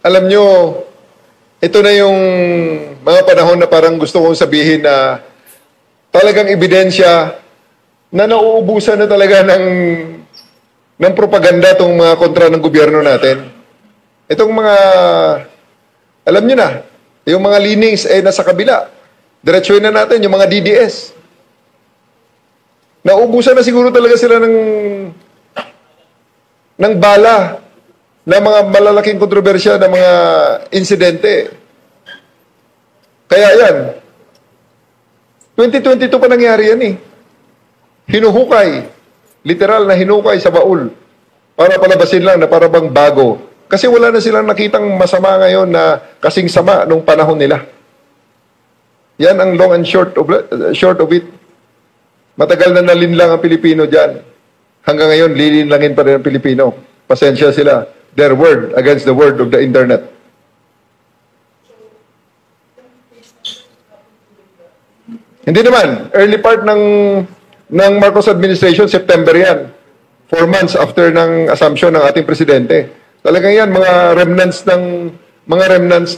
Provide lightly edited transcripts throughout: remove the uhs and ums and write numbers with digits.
alam nyo, ito na yung mga panahon na parang gusto kong sabihin na talagang ebidensya na nauubusan na talaga ng propaganda itong mga kontra ng gobyerno natin. Itong mga, alam nyo na, yung mga leanings nasa kabila. Diretsuhin na natin yung mga DDS. Nauubusan na siguro talaga sila ng bala na mga malalaking kontrobersya na mga insidente. Kaya yan, 2022 pa nangyari yan eh. Hinuhukay, literal na hinukay sa baul para palabasin lang na para bang bago. Kasi wala na silang nakitang masama ngayon na kasing sama nung panahon nila. Yan ang long and short of it. Matagal na nalinlang ang Pilipino dyan. Hanggang ngayon, lilinlangin pa rin ang Pilipino. Pasensya sila. Their word against the word of the internet. Hindi naman. Early part ng Marcos administration, September yan. 4 months after ng assumption ng ating presidente. Talagang yan, mga remnants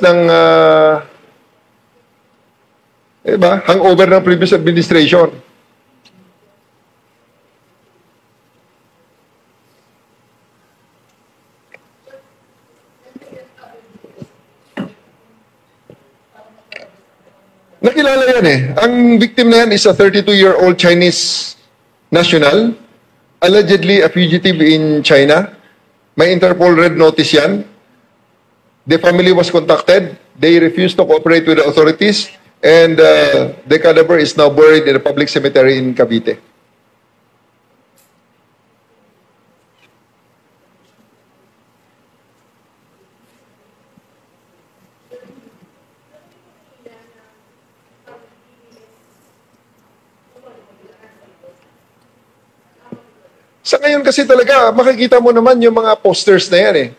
ng hangover ng previous administration. Nakilala yan eh. Ang victim na yan is a 32-year-old Chinese national, allegedly a fugitive in China. May Interpol red notice yan. The family was contacted. They refused to cooperate with the authorities, and the cadaver is now buried in a public cemetery in Cavite. Sa ngayon kasi talaga, makikita mo naman yung mga posters na yan eh.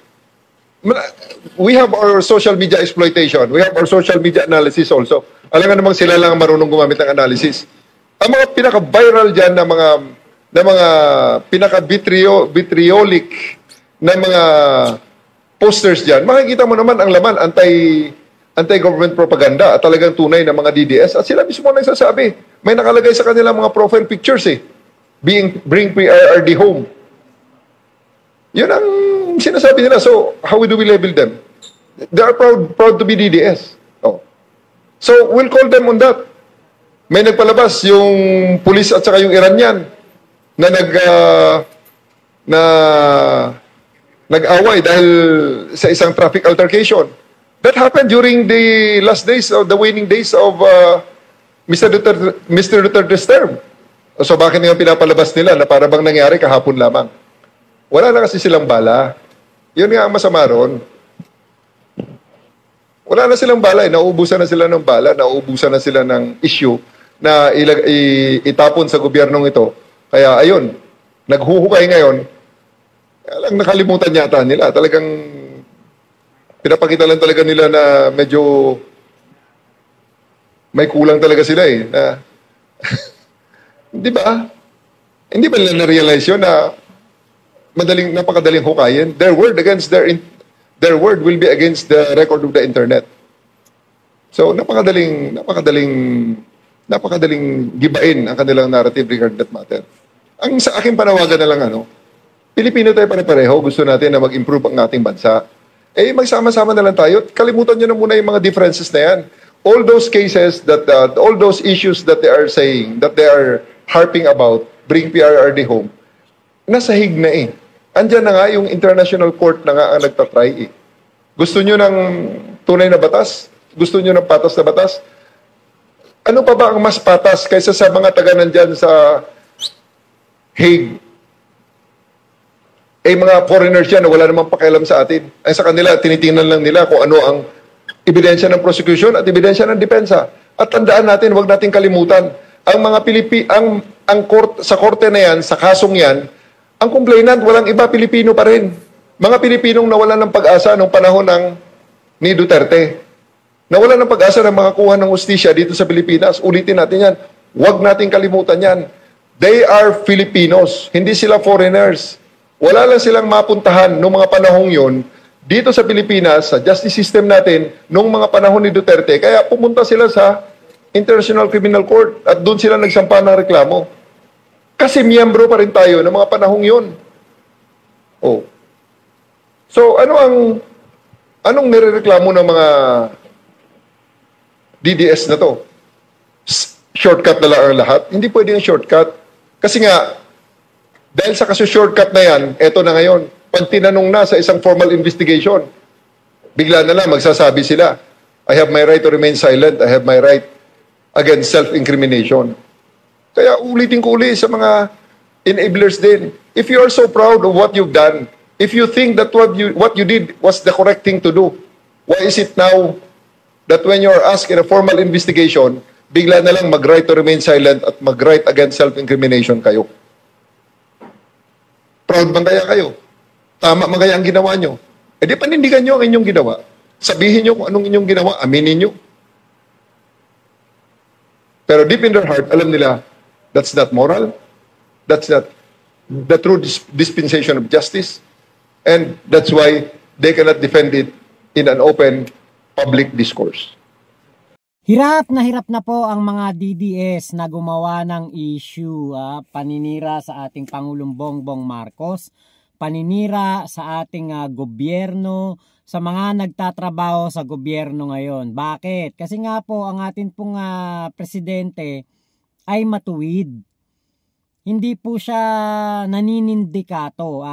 We have our social media exploitation. We have our social media analysis also. Alam nga namang sila lang marunong gumamit ng analysis. Ang mga pinaka-viral dyan na mga pinaka-vitriolic na mga posters dyan, makikita mo naman ang laman anti-government propaganda at talagang tunay na mga DDS. At sila mismo nagsasabi, may nakalagay sa kanilang mga profile pictures eh. Bring PRRD home. Yun ang sinasabi nila. So, how do we label them? They are proud to be DDS. Oh. So, we'll call them on that. May nagpalabas yung pulis at saka yung Iranian na nag-away dahil sa isang traffic altercation. That happened during the last days of the waning days of Mr. Duterte's term. So bakit yung pinapalabas nila na para bang nangyari kahapon lamang? Wala na kasi silang bala. Yun nga ang masama ron. Wala na silang bala. Nauubusan na sila ng bala. Nauubusan na sila ng issue na itapon sa gobyernong ito. Kaya ayun, naghuhukay ngayon. Kaya lang nakalimutan yata nila. Talagang pinapakita lang talaga nila na medyo may kulang talaga sila eh. Na di ba? Hindi ba nila na-realize yun na napakadaling hukayin? Their word will be against the record of the internet. So, napakadaling gibain ang kanilang narrative regarding that matter. Ang sa aking panawagan na lang, Pilipino tayo pare-pareho, gusto natin na mag-improve ang ating bansa. Magsama-sama na lang tayo. Kalimutan nyo na muna yung mga differences na yan. All those cases all those issues that they are saying, that they are harping about, bring PRRD home, nasa hig na eh. Andyan na nga yung international court na nga ang nagtatry eh. Gusto nyo ng tunay na batas? Gusto nyo ng patas na batas? Ano pa ba ang mas patas kaysa sa mga taga nandyan sa Hague? Mga foreigners yan na wala namang pakialam sa atin. Ay sa kanila, tinitingnan lang nila kung ano ang ebidensya ng prosecution at ebidensya ng depensa. At tandaan natin, huwag nating kalimutan, ang mga sa korte na yan, sa kasong yan, ang complainant, walang iba, Pilipino pa rin. Mga Pilipinong nawalan ng pag-asa nung panahon ni Duterte. Nawalan ng pag-asa ng makakuha ng hustisya dito sa Pilipinas. Ulitin natin yan. Huwag nating kalimutan yan. They are Filipinos. Hindi sila foreigners. Wala lang silang mapuntahan noong mga panahong yon dito sa Pilipinas, sa justice system natin, nung mga panahon ni Duterte, kaya pumunta sila sa International Criminal Court at doon sila nagsampa ng reklamo. Kasi miyembro pa rin tayo ng mga panahong yon. Oh. So, anong nirereklamo ng mga DDS na to? Shortcut na lang ang lahat? Hindi pwede yung shortcut. Kasi nga, dahil sa kaso shortcut na yan, eto na ngayon, pag tinanong na sa isang formal investigation, bigla na lang magsasabi sila, I have my right to remain silent, I have my right against self-incrimination. Kaya ulitin ko uli sa mga enablers din. If you are so proud of what you've done, if you think that what you did was the correct thing to do, why is it now that when you are asked in a formal investigation, bigla na lang mag-right to remain silent at mag-right against self-incrimination kayo? Proud man kaya kayo? Tama man kaya ang ginawa nyo? E di panindigan nyo ang inyong ginawa. Sabihin nyo kung anong inyong ginawa, aminin nyo. Pero deep in their heart, alam nila, that's not moral. That's not the true dispensation of justice. And that's why they cannot defend it in an open public discourse. Hirap na po ang mga DDS na gumawa ng issue, paninira sa ating Pangulong Bongbong Marcos, paninira sa ating gobyerno, sa mga nagtatrabaho sa gobyerno ngayon. Bakit? Kasi nga po ang ating pong presidente ay matuwid. Hindi po siya naninindikato.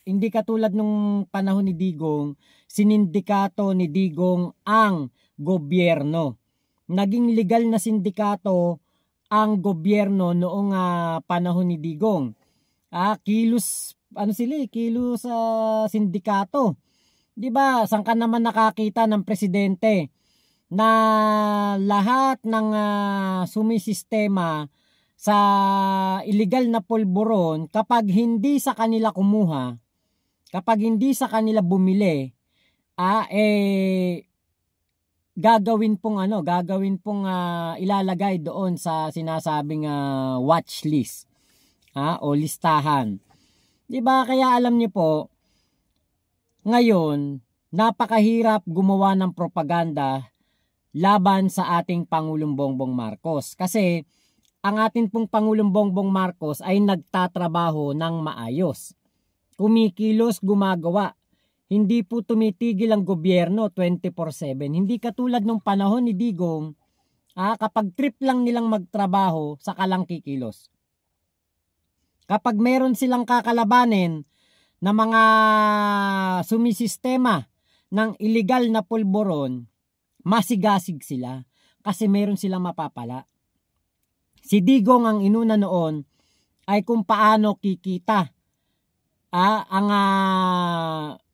Hindi katulad nung panahon ni Digong, sinindikato ni Digong ang gobyerno. Naging legal na sindikato ang gobyerno noong panahon ni Digong. Kilos kilos sindikato. 'Di ba? Saan ka naman nakakita ng presidente na lahat ng sumisistema sa illegal na pulburon kapag hindi sa kanila kumuha, kapag hindi sa kanila bumili, gagawin pong ilalagay doon sa sinasabing watch list o listahan. 'Di ba? Kaya alam niyo po, ngayon napakahirap gumawa ng propaganda laban sa ating Pangulong Bongbong Marcos kasi ang ating pong Pangulong Bongbong Marcos ay nagtatrabaho ng maayos. Kumikilos, gumagawa. Hindi po tumitigil ang gobyerno 24/7. Hindi katulad nung panahon ni Digong, kapag trip lang nilang magtrabaho, saka lang kikilos. Kapag meron silang kakalabanin na mga sumisistema ng illegal na pulburon, masigasig sila kasi meron silang mapapala. Si Digong ang inuna noon ay kung paano kikita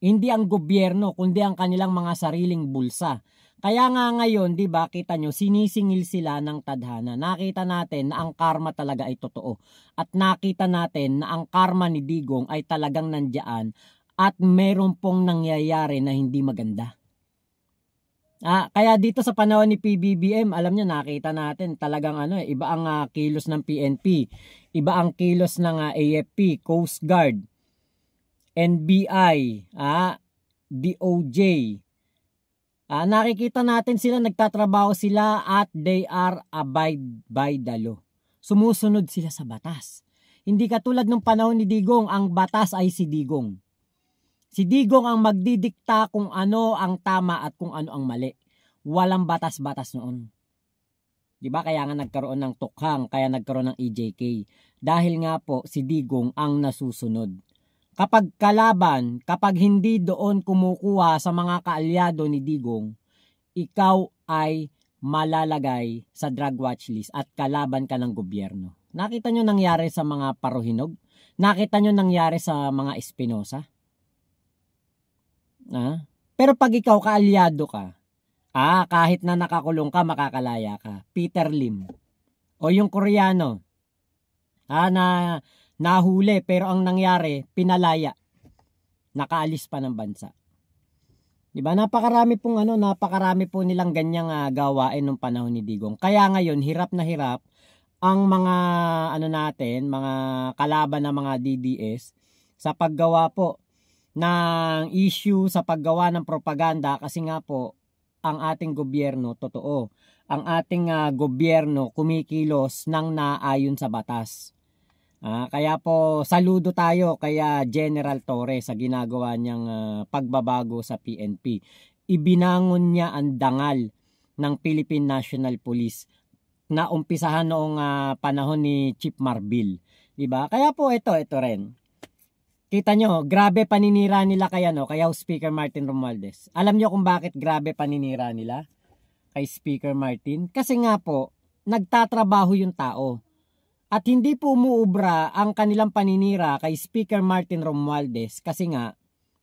hindi ang gobyerno kundi ang kanilang mga sariling bulsa. Kaya nga ngayon, 'di ba, kita nyo, sinisingil sila ng tadhana. Nakita natin na ang karma talaga ay totoo. At nakita natin na ang karma ni Digong ay talagang nandiyan at meron pong nangyayari na hindi maganda. Kaya dito sa panahon ni PBBM, alam niyo, nakita natin talagang iba ang kilos ng PNP, iba ang kilos ng AFP, Coast Guard, NBI, DOJ. Nakikita natin sila, nagtatrabaho sila at they are abide by the law. Sumusunod sila sa batas. Hindi katulad ng panahon ni Digong, ang batas ay si Digong. Si Digong ang magdidikta kung ano ang tama at kung ano ang mali. Walang batas-batas noon. 'Di ba? Kaya nga nagkaroon ng tukhang, kaya nagkaroon ng EJK. Dahil nga po si Digong ang nasusunod. Kapag kalaban, kapag hindi doon kumukuha sa mga kaalyado ni Digong, ikaw ay malalagay sa drug watch list at kalaban ka ng gobyerno. Nakita nyo nangyari sa mga Parohinog? Nakita nyo nangyari sa mga Espinosa? Pero pag ikaw kaalyado ka, kahit na nakakulong ka, makakalaya ka. Peter Lim. O yung Koreano, na nahuli pero ang nangyari, pinalaya. Nakaalis pa ng bansa. 'Di ba? Napakarami po nilang ganyang gawain nung panahon ni Digong. Kaya ngayon hirap na hirap ang mga mga kalaban ng mga DDS sa paggawa po ng issue sa paggawa ng propaganda kasi nga po ang ating gobyerno, totoo, ang ating gobyerno kumikilos ng naayon sa batas. Kaya po saludo tayo kaya General Torre sa ginagawa niyang pagbabago sa PNP. Ibinangon niya ang dangal ng Philippine National Police na umpisahan noong panahon ni Chief Marbil, 'di ba? Kaya po ito rin. Kita nyo, grabe paninira nila kay House Speaker Martin Romualdez. Alam nyo kung bakit grabe paninira nila kay Speaker Martin? Kasi nga po, nagtatrabaho yung tao. At hindi po umuubra ang kanilang paninira kay Speaker Martin Romualdez kasi nga,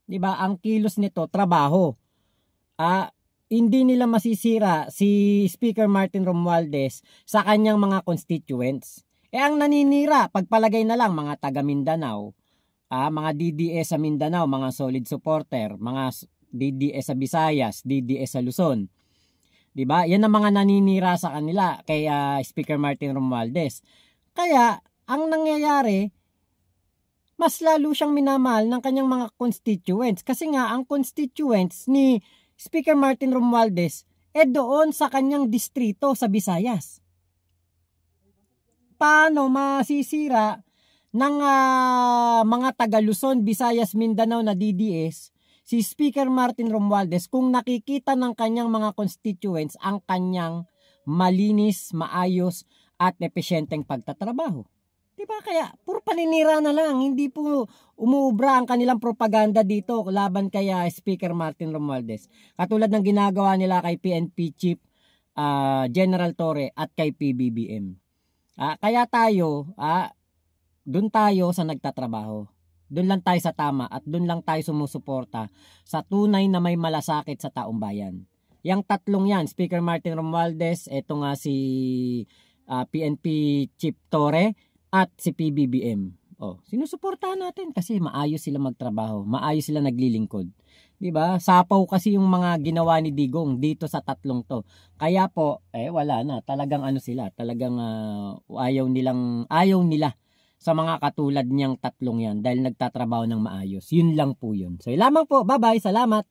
'di ba, ang kilos nito trabaho. Hindi nila masisira si Speaker Martin Romualdez sa kanyang mga constituents. Ang naninira, pagpalagay na lang mga taga Mindanao, mga DDS sa Mindanao, mga solid supporter, mga DDS sa Visayas, DDS sa Luzon. 'Di ba? Yan ang mga naninira sa kanila kay Speaker Martin Romualdez. Kaya, ang nangyayari, mas lalo siyang minamahal ng kanyang mga constituents. Kasi nga, ang constituents ni Speaker Martin Romualdez doon sa kanyang distrito sa Visayas. Paano masisira ng mga taga Luzon, Visayas, Mindanao na DDS si Speaker Martin Romualdez kung nakikita ng kanyang mga constituents ang kanyang malinis, maayos, at epesyenteng pagtatrabaho. Diba? Kaya puro paninira na lang, hindi po umuubra ang kanilang propaganda dito laban kay Speaker Martin Romualdez. Katulad ng ginagawa nila kay PNP Chief General Torre at kay PBBM. Kaya tayo, doon tayo sa nagtatrabaho. Doon lang tayo sa tama at doon lang tayo sumusuporta sa tunay na may malasakit sa taong bayan. Yang tatlong yan, Speaker Martin Romualdez, eto nga si PNP Chief Torre at si PBBM. Sinusuportahan natin kasi maayos sila magtrabaho, maayos sila naglilingkod. 'Di ba? Sapaw kasi yung mga ginawa ni Digong dito sa tatlong 'to. Kaya po wala na, talagang sila, talagang ayaw nila sa mga katulad niyang tatlong yan dahil nagtatrabaho ng maayos. Yun lang po yun. So lamang po, bye-bye, salamat.